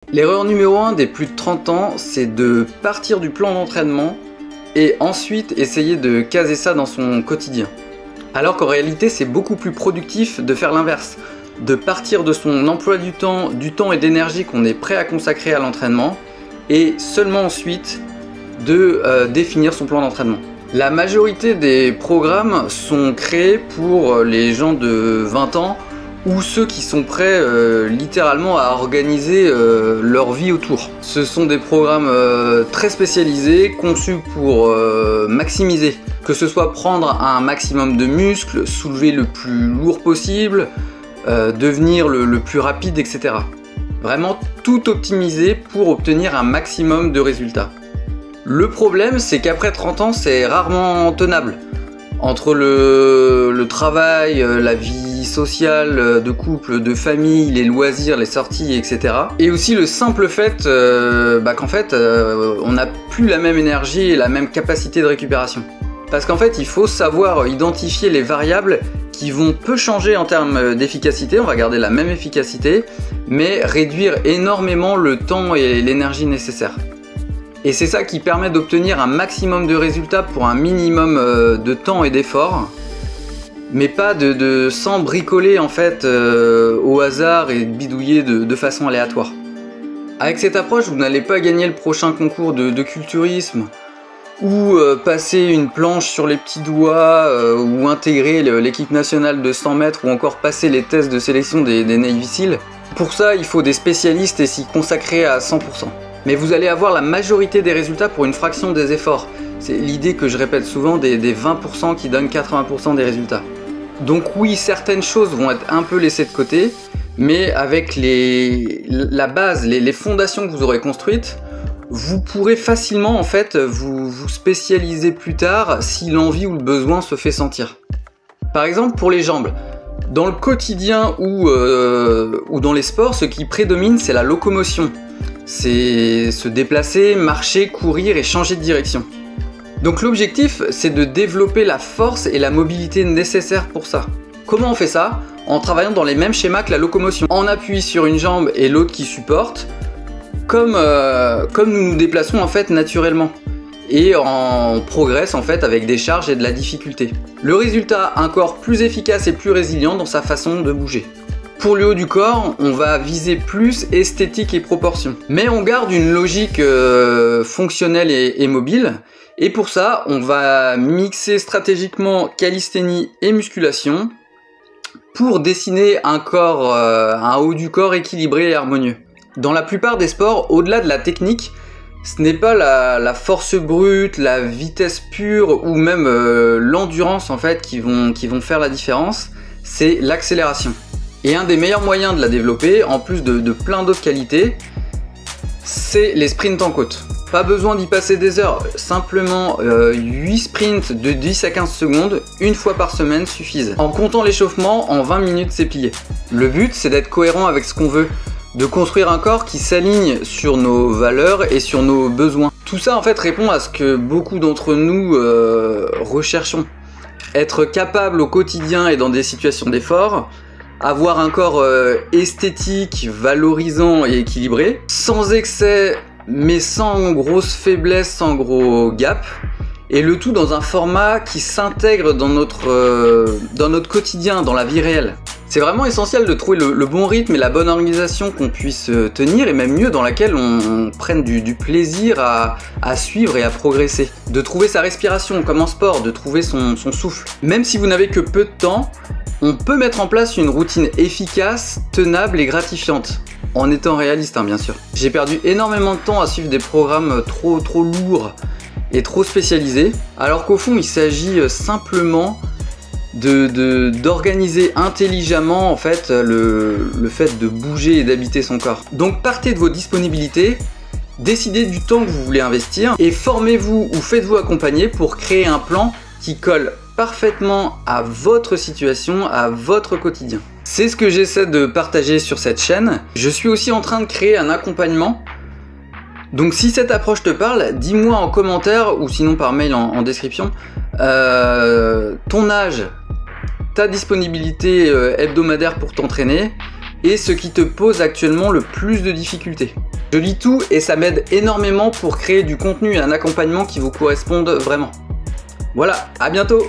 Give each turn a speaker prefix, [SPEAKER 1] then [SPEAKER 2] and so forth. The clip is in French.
[SPEAKER 1] L'erreur numéro 1 des plus de 30 ans, c'est de partir du plan d'entraînement et ensuite essayer de caser ça dans son quotidien. Alors qu'en réalité, c'est beaucoup plus productif de faire l'inverse, de partir de son emploi du temps et d'énergie qu'on est prêt à consacrer à l'entraînement et seulement ensuite de définir son plan d'entraînement. La majorité des programmes sont créés pour les gens de 20 ans ou ceux qui sont prêts littéralement à organiser leur vie autour. Ce sont des programmes très spécialisés, conçus pour maximiser, que ce soit prendre un maximum de muscles, soulever le plus lourd possible, devenir le plus rapide, etc. Vraiment tout optimiser pour obtenir un maximum de résultats. Le problème, c'est qu'après 30 ans, c'est rarement tenable. Entre le travail, la vie sociale, de couple, de famille, les loisirs, les sorties, etc. Et aussi le simple fait qu'en fait, on n'a plus la même énergie et la même capacité de récupération. Parce qu'en fait, il faut savoir identifier les variables qui vont peu changer en termes d'efficacité, on va garder la même efficacité, mais réduire énormément le temps et l'énergie nécessaires. Et c'est ça qui permet d'obtenir un maximum de résultats pour un minimum de temps et d'effort, mais pas sans bricoler en fait au hasard et bidouiller de façon aléatoire. Avec cette approche, vous n'allez pas gagner le prochain concours de culturisme, ou passer une planche sur les petits doigts, ou intégrer l'équipe nationale de 100 mètres, ou encore passer les tests de sélection des Navy Seals. Pour ça, il faut des spécialistes et s'y consacrer à 100%. Mais vous allez avoir la majorité des résultats pour une fraction des efforts. C'est l'idée que je répète souvent des 20% qui donnent 80% des résultats. Donc oui, certaines choses vont être un peu laissées de côté, mais avec la base, les fondations que vous aurez construites, vous pourrez facilement en fait vous spécialiser plus tard si l'envie ou le besoin se fait sentir. Par exemple pour les jambes, dans le quotidien ou dans les sports, ce qui prédomine c'est la locomotion. C'est se déplacer, marcher, courir et changer de direction. Donc l'objectif c'est de développer la force et la mobilité nécessaires pour ça. Comment on fait ça? En travaillant dans les mêmes schémas que la locomotion. En appui sur une jambe et l'autre qui supporte, comme nous nous déplaçons en fait naturellement. Et on progresse en fait avec des charges et de la difficulté. Le résultat, un corps plus efficace et plus résilient dans sa façon de bouger. Pour le haut du corps, on va viser plus esthétique et proportion. Mais on garde une logique fonctionnelle et mobile. Et pour ça, on va mixer stratégiquement calisthénie et musculation pour dessiner un haut du corps équilibré et harmonieux. Dans la plupart des sports, au-delà de la technique, ce n'est pas la force brute, la vitesse pure ou même l'endurance en fait qui vont faire la différence, c'est l'accélération. Et un des meilleurs moyens de la développer, en plus de plein d'autres qualités, c'est les sprints en côte. Pas besoin d'y passer des heures, simplement 8 sprints de 10 à 15 secondes, une fois par semaine suffisent. En comptant l'échauffement, en 20 minutes c'est plié. Le but c'est d'être cohérent avec ce qu'on veut, de construire un corps qui s'aligne sur nos valeurs et sur nos besoins. Tout ça en fait répond à ce que beaucoup d'entre nous recherchons. Être capable au quotidien et dans des situations d'effort, avoir un corps esthétique, valorisant et équilibré, sans excès mais sans grosse faiblesse, sans gros gap, et le tout dans un format qui s'intègre dans notre quotidien, dans la vie réelle. C'est vraiment essentiel de trouver le bon rythme et la bonne organisation qu'on puisse tenir, et même mieux dans laquelle on prenne du plaisir à suivre et à progresser. De trouver sa respiration comme en sport, de trouver son souffle. Même si vous n'avez que peu de temps, on peut mettre en place une routine efficace, tenable et gratifiante. En étant réaliste, hein, bien sûr. J'ai perdu énormément de temps à suivre des programmes trop lourds et trop spécialisés, alors qu'au fond il s'agit simplement d'organiser intelligemment en fait le fait de bouger et d'habiter son corps. Donc partez de vos disponibilités, décidez du temps que vous voulez investir et formez-vous ou faites-vous accompagner pour créer un plan qui colle parfaitement à votre situation, à votre quotidien. C'est ce que j'essaie de partager sur cette chaîne. Je suis aussi en train de créer un accompagnement. Donc si cette approche te parle, dis-moi en commentaire ou sinon par mail en description ton âge, ta disponibilité hebdomadaire pour t'entraîner et ce qui te pose actuellement le plus de difficultés. Je lis tout et ça m'aide énormément pour créer du contenu et un accompagnement qui vous correspondent vraiment. Voilà, à bientôt!